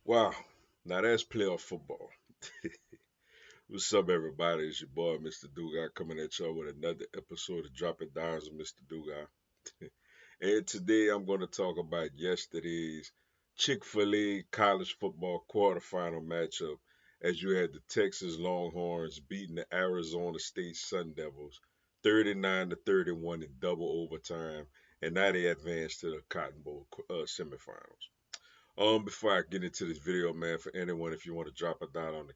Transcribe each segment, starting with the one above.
Wow, now that's playoff football. What's up, everybody? It's your boy, Mr. Dugai, coming at y'all with another episode of Dropping Dimes with Mr. Dugai. And today I'm going to talk about yesterday's Chick-fil-A college football quarterfinal matchup as you had the Texas Longhorns beating the Arizona State Sun Devils 39 to 31 in double overtime, and now they advance to the Cotton Bowl semifinals. Before I get into this video, man, for anyone, if you want to drop a dime on the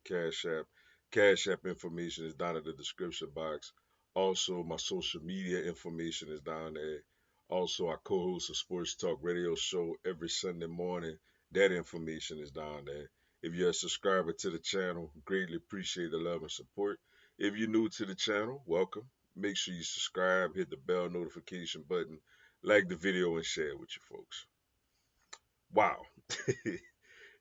Cash App information is down in the description box. Also, my social media information is down there. Also, I co-host a sports talk radio show every Sunday morning. That information is down there. If you're a subscriber to the channel, greatly appreciate the love and support. If you're new to the channel, welcome. Make sure you subscribe, hit the bell notification button, like the video, and share it with your folks. Wow.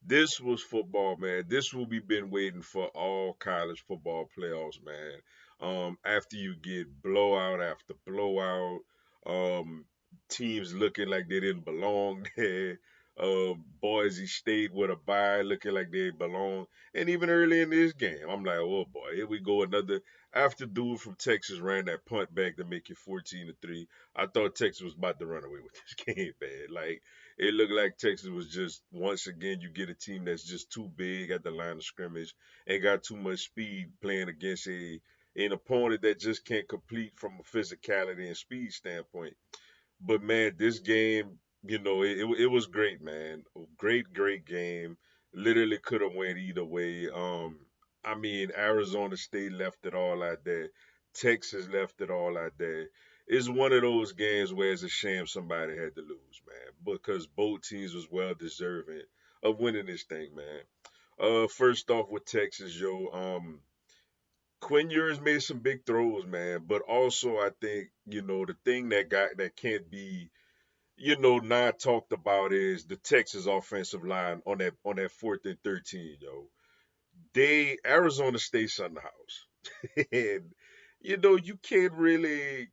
This was football, man. This will be been waiting for all college football playoffs, man. After you get blowout after blowout, um, teams looking like they didn't belong there. Boise State with a bye looking like they belong. And even early in this game, I'm like, oh boy, here we go another. After dude from Texas ran that punt back to make it 14-3, I thought Texas was about to run away with this game, man. Like it looked like Texas was just once again you get a team that's just too big at the line of scrimmage and got too much speed playing against an opponent that just can't complete from a physicality and speed standpoint. But man, this game, it was great, man. Great game. Literally could have went either way. I mean, Arizona State left it all out there. Texas left it all out there. It's one of those games where it's a shame somebody had to lose, man, because both teams was well deserving of winning this thing, man. First off with Texas, yo, Quinn Ewers made some big throws, man, but also I think the thing that can't be not talked about is the Texas offensive line on that 4th and 13, yo. They Arizona State's on the house, and you can't really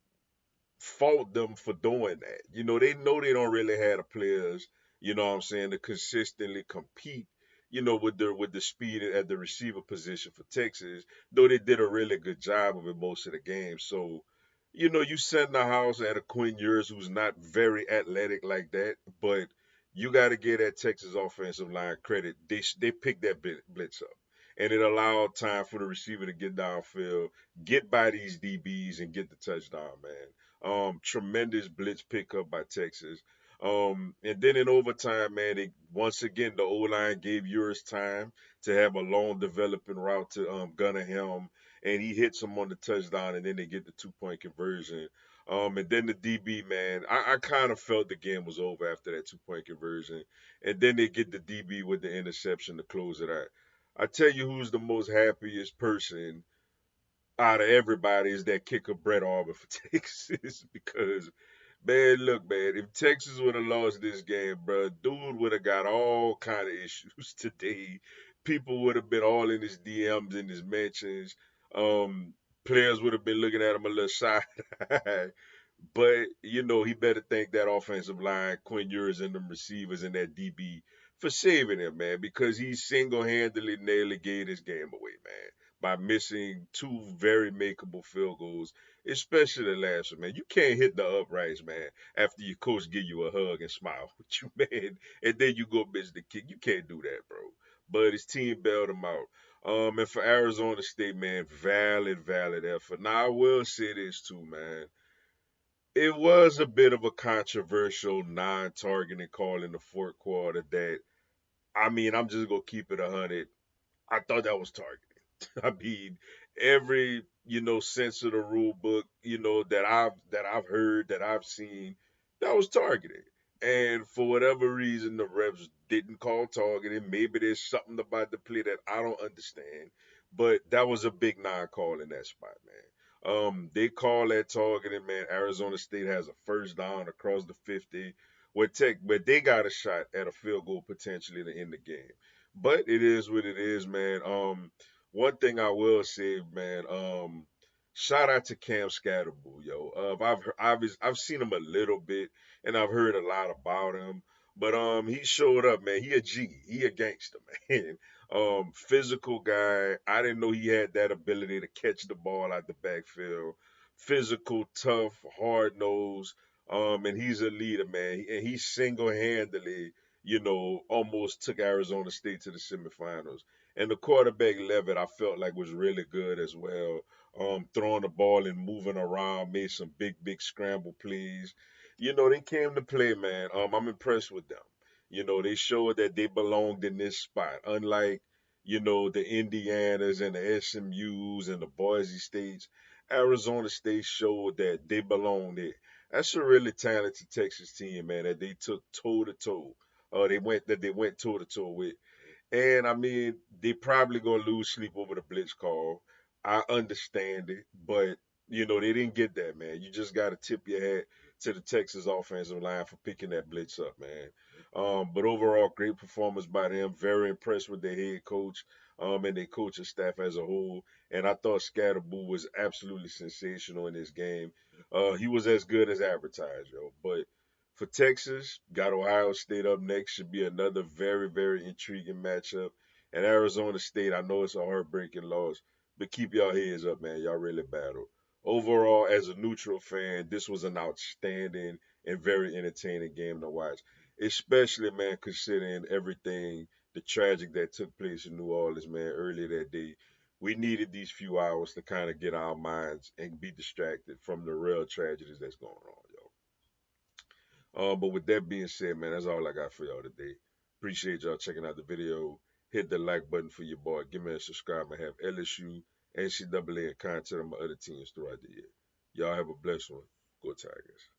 fault them for doing that. They know they don't really have the players, what I'm saying, to consistently compete, with the speed at the receiver position for Texas, though they did a really good job of it most of the game. So, you send the house at a Quinn Ewers who's not very athletic like that, but you got to give that Texas offensive line credit. They picked that blitz up. And it allowed time for the receiver to get downfield, get by these DBs, and get the touchdown, man. Tremendous blitz pickup by Texas. And then in overtime, man, once again the O line gave Ewers time to have a long developing route to Gunnar Helm, and he hits him on the touchdown, and then they get the 2-point conversion. And then the DB, man, I kind of felt the game was over after that 2-point conversion, and then they get the DB with the interception to close it out. I tell you who's the most happiest person out of everybody is that kicker Brett Auburn for Texas because man, look, man, if Texas would have lost this game, bro, dude would have got all kind of issues today. People would have been all in his DMs and his mentions. Um, Players would have been looking at him a little side eye. But he better thank that offensive line, Quinn Ewers and them receivers and that DB for saving him, man, because he single-handedly nearly gave this game away, man, by missing two very makeable field goals, especially the last one, man. You can't hit the uprights, man, after your coach give you a hug and smile with you, man, and then you go miss the kick. You can't do that, bro. But his team bailed him out. And for Arizona State, man, valid effort. Now I will say this too, man. It was a bit of a controversial non-targeting call in the fourth quarter that, I mean, I'm just gonna keep it 100. I thought that was targeting. I mean, every sense of the rule book, that I've heard, that I've seen, that was targeting. And for whatever reason, the refs didn't call targeting. Maybe there's something about the play that I don't understand. But that was a big non-call in that spot, man. They call that targeting, man. Arizona State has a first down across the 50, where they got a shot at a field goal potentially to end the game. But it is what it is, man. One thing I will say, man. Shout out to Cam Scatterbull, yo. I've seen him a little bit, and I've heard a lot about him. But he showed up, man. He a G. He a gangster, man. Physical guy. I didn't know he had that ability to catch the ball out the backfield. Physical, tough, hard nosed. And he's a leader, man. And he single handedly, almost took Arizona State to the semifinals. And the quarterback Levitt, I felt like was really good as well. Throwing the ball and moving around, made some big scramble plays. They came to play, man. I'm impressed with them. They showed that they belonged in this spot. Unlike, the Indianas and the SMUs and the Boise States, Arizona State showed that they belong there. That's a really talented Texas team, man, that they took toe to toe. They went toe to toe with. And I mean, they probably gonna lose sleep over the blitz call. I understand it, but they didn't get that, man. You just gotta tip your hat to the Texas offensive line for picking that blitz up, man. But overall, great performance by them. Very impressed with their head coach, and their coaching staff as a whole. And I thought Scatterboo was absolutely sensational in this game. He was as good as advertised, yo. But for Texas, got Ohio State up next. Should be another very intriguing matchup. And Arizona State, I know it's a heartbreaking loss, but keep y'all heads up, man. Y'all really battled. Overall, as a neutral fan, this was an outstanding and very entertaining game to watch. Especially, man, considering everything, the tragic that took place in New Orleans, man, earlier that day. We needed these few hours to kind of get our minds and be distracted from the real tragedies that's going on, yo. But with that being said, man, that's all I got for y'all today. Appreciate y'all checking out the video. Hit the like button for your boy. Give me a subscribe. I have LSU, NCAA, and content on my other teams throughout the year. Y'all have a blessed one. Go Tigers.